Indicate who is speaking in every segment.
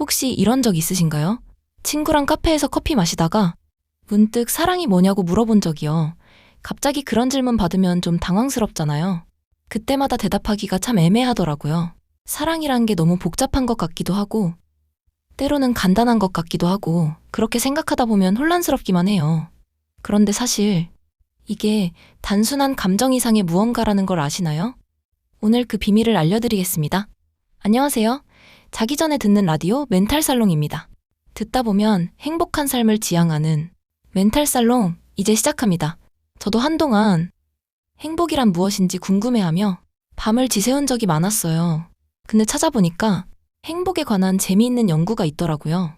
Speaker 1: 혹시 이런 적 있으신가요? 친구랑 카페에서 커피 마시다가 문득 사랑이 뭐냐고 물어본 적이요. 갑자기 그런 질문 받으면 좀 당황스럽잖아요. 그때마다 대답하기가 참 애매하더라고요. 사랑이란 게 너무 복잡한 것 같기도 하고, 때로는 간단한 것 같기도 하고, 그렇게 생각하다 보면 혼란스럽기만 해요. 그런데 사실 이게 단순한 감정 이상의 무언가라는 걸 아시나요? 오늘 그 비밀을 알려드리겠습니다. 안녕하세요. 자기 전에 듣는 라디오 멘탈살롱입니다. 듣다 보면 행복한 삶을 지향하는 멘탈살롱 이제 시작합니다. 저도 한동안 행복이란 무엇인지 궁금해하며 밤을 지새운 적이 많았어요. 근데 찾아보니까 행복에 관한 재미있는 연구가 있더라고요.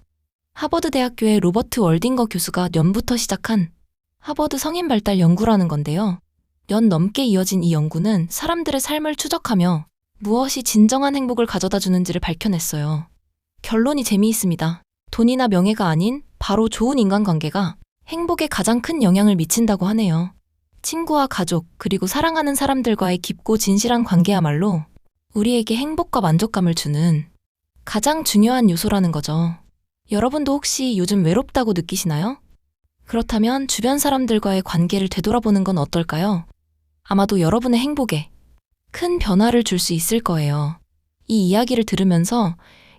Speaker 1: 하버드 대학교의 로버트 월딩거 교수가 년부터 시작한 하버드 성인 발달 연구라는 건데요. 년 넘게 이어진 이 연구는 사람들의 삶을 추적하며 무엇이 진정한 행복을 가져다 주는지를 밝혀냈어요. 결론이 재미있습니다. 돈이나 명예가 아닌 바로 좋은 인간관계가 행복에 가장 큰 영향을 미친다고 하네요. 친구와 가족, 그리고 사랑하는 사람들과의 깊고 진실한 관계야말로 우리에게 행복과 만족감을 주는 가장 중요한 요소라는 거죠. 여러분도 혹시 요즘 외롭다고 느끼시나요? 그렇다면 주변 사람들과의 관계를 되돌아보는 건 어떨까요? 아마도 여러분의 행복에 큰 변화를 줄 수 있을 거예요. 이 이야기를 들으면서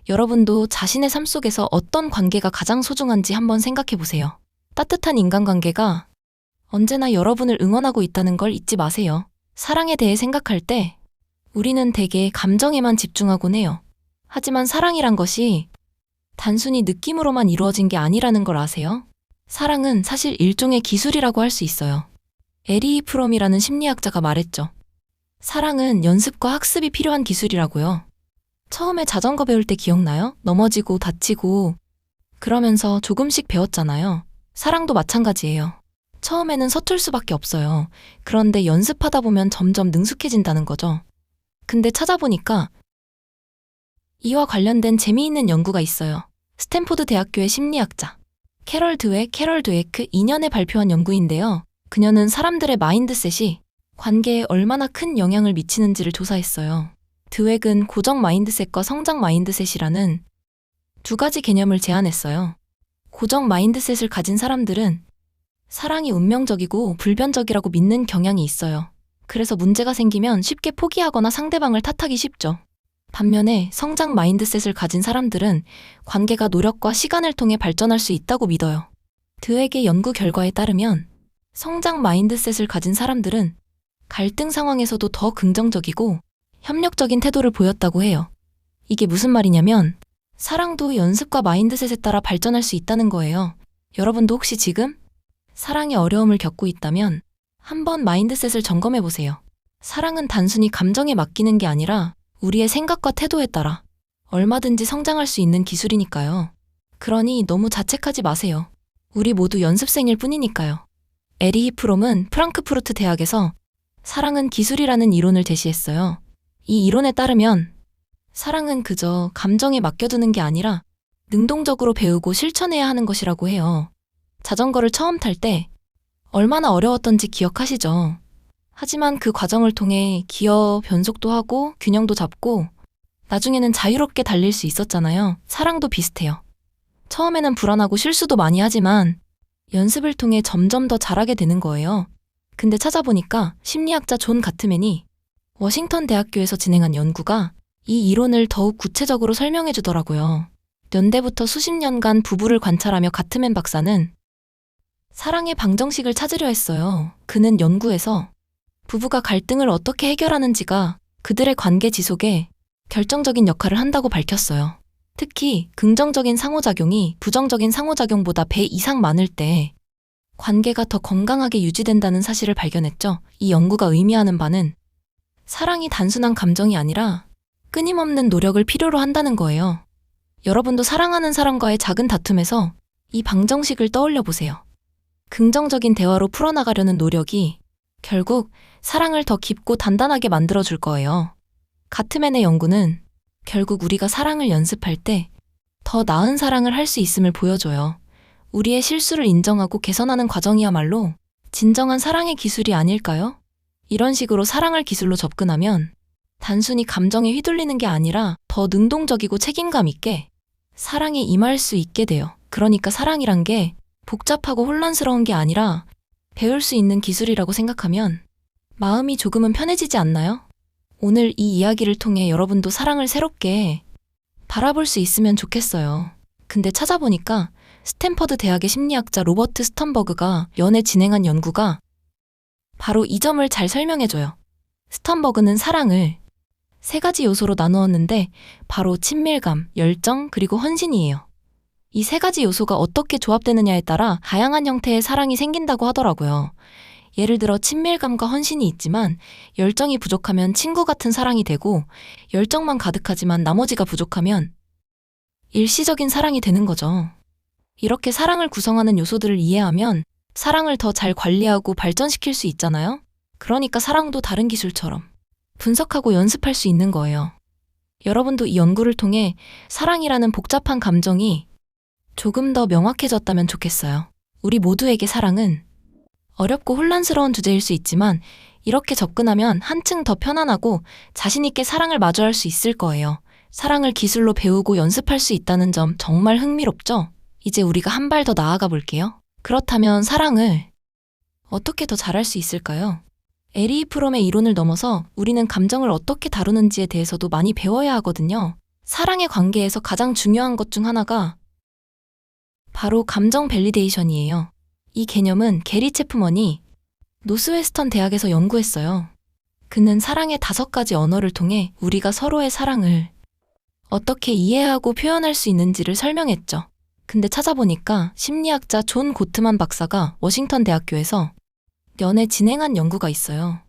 Speaker 1: 여러분도 자신의 삶 속에서 어떤 관계가 가장 소중한지 한번 생각해 보세요. 따뜻한 인간관계가 언제나 여러분을 응원하고 있다는 걸 잊지 마세요. 사랑에 대해 생각할 때 우리는 대개 감정에만 집중하곤 해요. 하지만 사랑이란 것이 단순히 느낌으로만 이루어진 게 아니라는 걸 아세요? 사랑은 사실 일종의 기술이라고 할 수 있어요. 에리 프롬이라는 심리학자가 말했죠. 사랑은 연습과 학습이 필요한 기술이라고요. 처음에 자전거 배울 때 기억나요? 넘어지고 다치고 그러면서 조금씩 배웠잖아요. 사랑도 마찬가지예요. 처음에는 서툴 수밖에 없어요. 그런데 연습하다 보면 점점 능숙해진다는 거죠. 근데 찾아보니까 이와 관련된 재미있는 연구가 있어요. 스탠포드 대학교의 심리학자 캐럴 드웨크 2년에 발표한 연구인데요. 그녀는 사람들의 마인드셋이 관계에 얼마나 큰 영향을 미치는지를 조사했어요. 드웩은 고정 마인드셋과 성장 마인드셋이라는 두 가지 개념을 제안했어요. 고정 마인드셋을 가진 사람들은 사랑이 운명적이고 불변적이라고 믿는 경향이 있어요. 그래서 문제가 생기면 쉽게 포기하거나 상대방을 탓하기 쉽죠. 반면에 성장 마인드셋을 가진 사람들은 관계가 노력과 시간을 통해 발전할 수 있다고 믿어요. 드웩의 연구 결과에 따르면 성장 마인드셋을 가진 사람들은 갈등 상황에서도 더 긍정적이고 협력적인 태도를 보였다고 해요. 이게 무슨 말이냐면 사랑도 연습과 마인드셋에 따라 발전할 수 있다는 거예요. 여러분도 혹시 지금 사랑의 어려움을 겪고 있다면 한번 마인드셋을 점검해 보세요. 사랑은 단순히 감정에 맡기는 게 아니라 우리의 생각과 태도에 따라 얼마든지 성장할 수 있는 기술이니까요. 그러니 너무 자책하지 마세요. 우리 모두 연습생일 뿐이니까요. 에리 프롬은 프랑크푸르트 대학에서 사랑은 기술이라는 이론을 제시했어요. 이 이론에 따르면 사랑은 그저 감정에 맡겨두는 게 아니라 능동적으로 배우고 실천해야 하는 것이라고 해요. 자전거를 처음 탈 때 얼마나 어려웠던지 기억하시죠? 하지만 그 과정을 통해 기어 변속도 하고 균형도 잡고 나중에는 자유롭게 달릴 수 있었잖아요. 사랑도 비슷해요. 처음에는 불안하고 실수도 많이 하지만 연습을 통해 점점 더 잘하게 되는 거예요. 근데 찾아보니까 심리학자 존 가트맨이 워싱턴 대학교에서 진행한 연구가 이 이론을 더욱 구체적으로 설명해 주더라고요. 연대부터 수십 년간 부부를 관찰하며 가트맨 박사는 사랑의 방정식을 찾으려 했어요. 그는 연구에서 부부가 갈등을 어떻게 해결하는지가 그들의 관계 지속에 결정적인 역할을 한다고 밝혔어요. 특히 긍정적인 상호작용이 부정적인 상호작용보다 배 이상 많을 때 관계가 더 건강하게 유지된다는 사실을 발견했죠. 이 연구가 의미하는 바는 사랑이 단순한 감정이 아니라 끊임없는 노력을 필요로 한다는 거예요. 여러분도 사랑하는 사람과의 작은 다툼에서 이 방정식을 떠올려 보세요. 긍정적인 대화로 풀어나가려는 노력이 결국 사랑을 더 깊고 단단하게 만들어줄 거예요. 가트맨의 연구는 결국 우리가 사랑을 연습할 때 더 나은 사랑을 할 수 있음을 보여줘요. 우리의 실수를 인정하고 개선하는 과정이야말로 진정한 사랑의 기술이 아닐까요? 이런 식으로 사랑을 기술로 접근하면 단순히 감정에 휘둘리는 게 아니라 더 능동적이고 책임감 있게 사랑에 임할 수 있게 돼요. 그러니까 사랑이란 게 복잡하고 혼란스러운 게 아니라 배울 수 있는 기술이라고 생각하면 마음이 조금은 편해지지 않나요? 오늘 이 이야기를 통해 여러분도 사랑을 새롭게 바라볼 수 있으면 좋겠어요. 근데 찾아보니까 스탠퍼드 대학의 심리학자 로버트 스턴버그가 연애 진행한 연구가 바로 이 점을 잘 설명해줘요. 스턴버그는 사랑을 3가지 요소로 나누었는데 바로 친밀감, 열정, 그리고 헌신이에요. 이 3가지 요소가 어떻게 조합되느냐에 따라 다양한 형태의 사랑이 생긴다고 하더라고요. 예를 들어 친밀감과 헌신이 있지만 열정이 부족하면 친구 같은 사랑이 되고 열정만 가득하지만 나머지가 부족하면 일시적인 사랑이 되는 거죠. 이렇게 사랑을 구성하는 요소들을 이해하면 사랑을 더 잘 관리하고 발전시킬 수 있잖아요? 그러니까 사랑도 다른 기술처럼 분석하고 연습할 수 있는 거예요. 여러분도 이 연구를 통해 사랑이라는 복잡한 감정이 조금 더 명확해졌다면 좋겠어요. 우리 모두에게 사랑은 어렵고 혼란스러운 주제일 수 있지만 이렇게 접근하면 한층 더 편안하고 자신있게 사랑을 마주할 수 있을 거예요. 사랑을 기술로 배우고 연습할 수 있다는 점 정말 흥미롭죠? 이제 우리가 한 발 더 나아가 볼게요. 그렇다면 사랑을 어떻게 더 잘할 수 있을까요? 에리 프롬의 이론을 넘어서 우리는 감정을 어떻게 다루는지에 대해서도 많이 배워야 하거든요. 사랑의 관계에서 가장 중요한 것 중 하나가 바로 감정 밸리데이션이에요. 이 개념은 게리 체프먼이 노스웨스턴 대학에서 연구했어요. 그는 사랑의 5가지 언어를 통해 우리가 서로의 사랑을 어떻게 이해하고 표현할 수 있는지를 설명했죠. 근데 찾아보니까 심리학자 존 고트만 박사가 워싱턴 대학교에서 연애 진행한 연구가 있어요.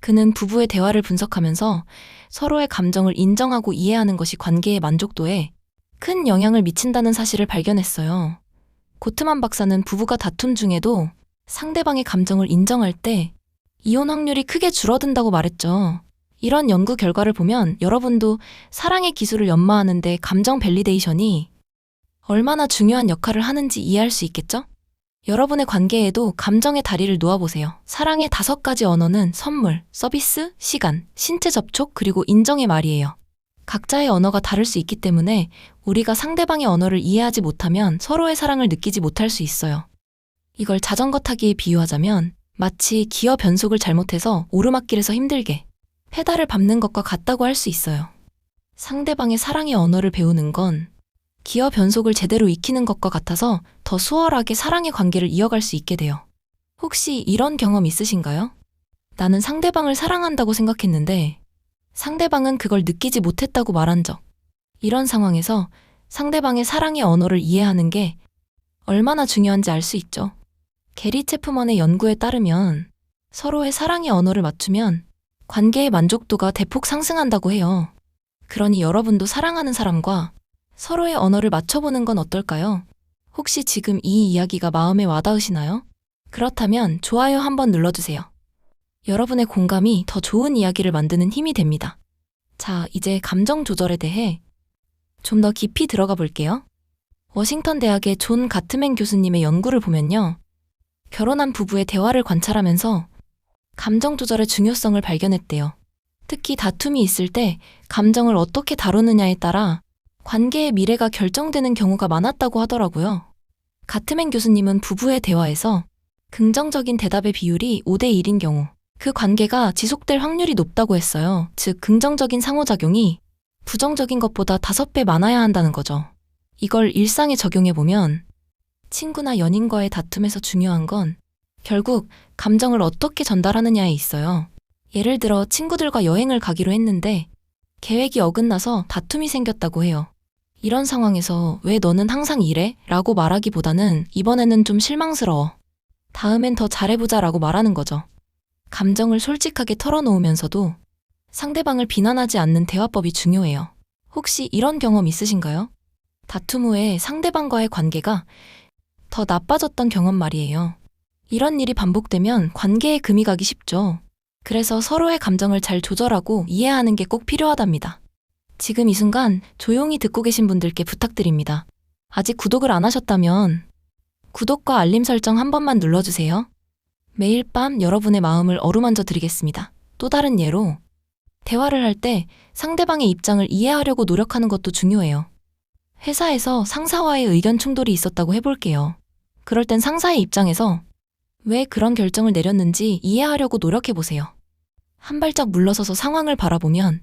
Speaker 1: 그는 부부의 대화를 분석하면서 서로의 감정을 인정하고 이해하는 것이 관계의 만족도에 큰 영향을 미친다는 사실을 발견했어요. 고트만 박사는 부부가 다툼 중에도 상대방의 감정을 인정할 때 이혼 확률이 크게 줄어든다고 말했죠. 이런 연구 결과를 보면 여러분도 사랑의 기술을 연마하는데 감정 밸리데이션이 얼마나 중요한 역할을 하는지 이해할 수 있겠죠? 여러분의 관계에도 감정의 다리를 놓아보세요. 사랑의 5가지 언어는 선물, 서비스, 시간, 신체 접촉, 그리고 인정의 말이에요. 각자의 언어가 다를 수 있기 때문에 우리가 상대방의 언어를 이해하지 못하면 서로의 사랑을 느끼지 못할 수 있어요. 이걸 자전거 타기에 비유하자면 마치 기어 변속을 잘못해서 오르막길에서 힘들게 페달을 밟는 것과 같다고 할 수 있어요. 상대방의 사랑의 언어를 배우는 건 기어 변속을 제대로 익히는 것과 같아서 더 수월하게 사랑의 관계를 이어갈 수 있게 돼요. 혹시 이런 경험 있으신가요? 나는 상대방을 사랑한다고 생각했는데 상대방은 그걸 느끼지 못했다고 말한 적. 이런 상황에서 상대방의 사랑의 언어를 이해하는 게 얼마나 중요한지 알 수 있죠. 게리 체프먼의 연구에 따르면 서로의 사랑의 언어를 맞추면 관계의 만족도가 대폭 상승한다고 해요. 그러니 여러분도 사랑하는 사람과 서로의 언어를 맞춰보는 건 어떨까요? 혹시 지금 이 이야기가 마음에 와닿으시나요? 그렇다면 좋아요 한번 눌러주세요. 여러분의 공감이 더 좋은 이야기를 만드는 힘이 됩니다. 자, 이제 감정 조절에 대해 좀 더 깊이 들어가 볼게요. 워싱턴 대학의 존 가트맨 교수님의 연구를 보면요. 결혼한 부부의 대화를 관찰하면서 감정 조절의 중요성을 발견했대요. 특히 다툼이 있을 때 감정을 어떻게 다루느냐에 따라 관계의 미래가 결정되는 경우가 많았다고 하더라고요. 가트맨 교수님은 부부의 대화에서 긍정적인 대답의 비율이 5대1인 경우 그 관계가 지속될 확률이 높다고 했어요. 즉, 긍정적인 상호작용이 부정적인 것보다 5배 많아야 한다는 거죠. 이걸 일상에 적용해보면 친구나 연인과의 다툼에서 중요한 건 결국 감정을 어떻게 전달하느냐에 있어요. 예를 들어 친구들과 여행을 가기로 했는데 계획이 어긋나서 다툼이 생겼다고 해요. 이런 상황에서 왜 너는 항상 이래? 라고 말하기보다는 이번에는 좀 실망스러워. 다음엔 더 잘해보자 라고 말하는 거죠. 감정을 솔직하게 털어놓으면서도 상대방을 비난하지 않는 대화법이 중요해요. 혹시 이런 경험 있으신가요? 다툼 후에 상대방과의 관계가 더 나빠졌던 경험 말이에요. 이런 일이 반복되면 관계에 금이 가기 쉽죠. 그래서 서로의 감정을 잘 조절하고 이해하는 게 꼭 필요하답니다. 지금 이 순간 조용히 듣고 계신 분들께 부탁드립니다. 아직 구독을 안 하셨다면 구독과 알림 설정 한 번만 눌러주세요. 매일 밤 여러분의 마음을 어루만져 드리겠습니다. 또 다른 예로 대화를 할 때 상대방의 입장을 이해하려고 노력하는 것도 중요해요. 회사에서 상사와의 의견 충돌이 있었다고 해볼게요. 그럴 땐 상사의 입장에서 왜 그런 결정을 내렸는지 이해하려고 노력해보세요. 한 발짝 물러서서 상황을 바라보면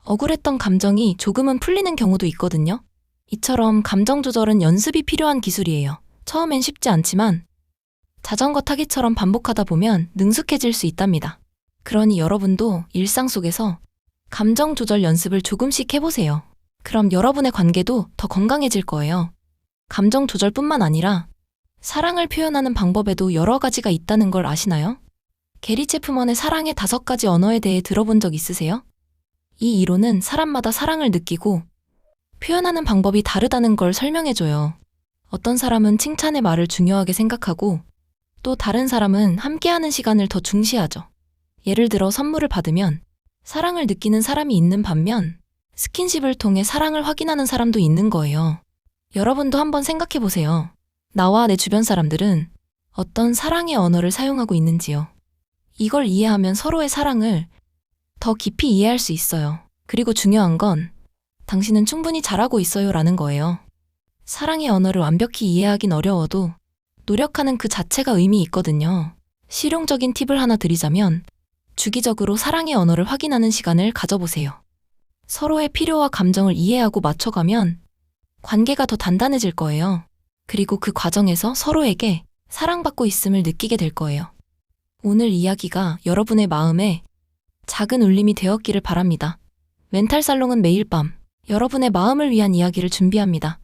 Speaker 1: 억울했던 감정이 조금은 풀리는 경우도 있거든요. 이처럼 감정 조절은 연습이 필요한 기술이에요. 처음엔 쉽지 않지만 자전거 타기처럼 반복하다 보면 능숙해질 수 있답니다. 그러니 여러분도 일상 속에서 감정 조절 연습을 조금씩 해보세요. 그럼 여러분의 관계도 더 건강해질 거예요. 감정 조절뿐만 아니라 사랑을 표현하는 방법에도 여러 가지가 있다는 걸 아시나요? 게리 체프먼의 사랑의 5가지 언어에 대해 들어본 적 있으세요? 이 이론은 사람마다 사랑을 느끼고 표현하는 방법이 다르다는 걸 설명해줘요. 어떤 사람은 칭찬의 말을 중요하게 생각하고 또 다른 사람은 함께하는 시간을 더 중시하죠. 예를 들어 선물을 받으면 사랑을 느끼는 사람이 있는 반면 스킨십을 통해 사랑을 확인하는 사람도 있는 거예요. 여러분도 한번 생각해보세요. 나와 내 주변 사람들은 어떤 사랑의 언어를 사용하고 있는지요. 이걸 이해하면 서로의 사랑을 더 깊이 이해할 수 있어요. 그리고 중요한 건 당신은 충분히 잘하고 있어요 라는 거예요. 사랑의 언어를 완벽히 이해하긴 어려워도 노력하는 그 자체가 의미 있거든요. 실용적인 팁을 하나 드리자면 주기적으로 사랑의 언어를 확인하는 시간을 가져보세요. 서로의 필요와 감정을 이해하고 맞춰가면 관계가 더 단단해질 거예요. 그리고 그 과정에서 서로에게 사랑받고 있음을 느끼게 될 거예요. 오늘 이야기가 여러분의 마음에 작은 울림이 되었기를 바랍니다. 멘탈 살롱은 매일 밤 여러분의 마음을 위한 이야기를 준비합니다.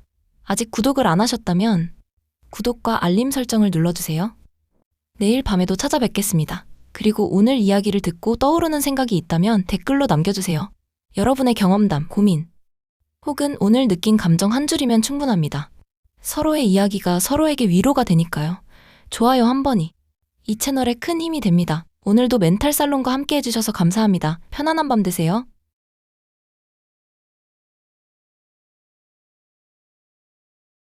Speaker 1: 아직 구독을 안 하셨다면 구독과 알림 설정을 눌러주세요. 내일 밤에도 찾아뵙겠습니다. 그리고 오늘 이야기를 듣고 떠오르는 생각이 있다면 댓글로 남겨주세요. 여러분의 경험담, 고민, 혹은 오늘 느낀 감정 한 줄이면 충분합니다. 서로의 이야기가 서로에게 위로가 되니까요. 좋아요 한 번이 이 채널에 큰 힘이 됩니다. 오늘도 멘탈 살롱과 함께 해주셔서 감사합니다. 편안한 밤 되세요.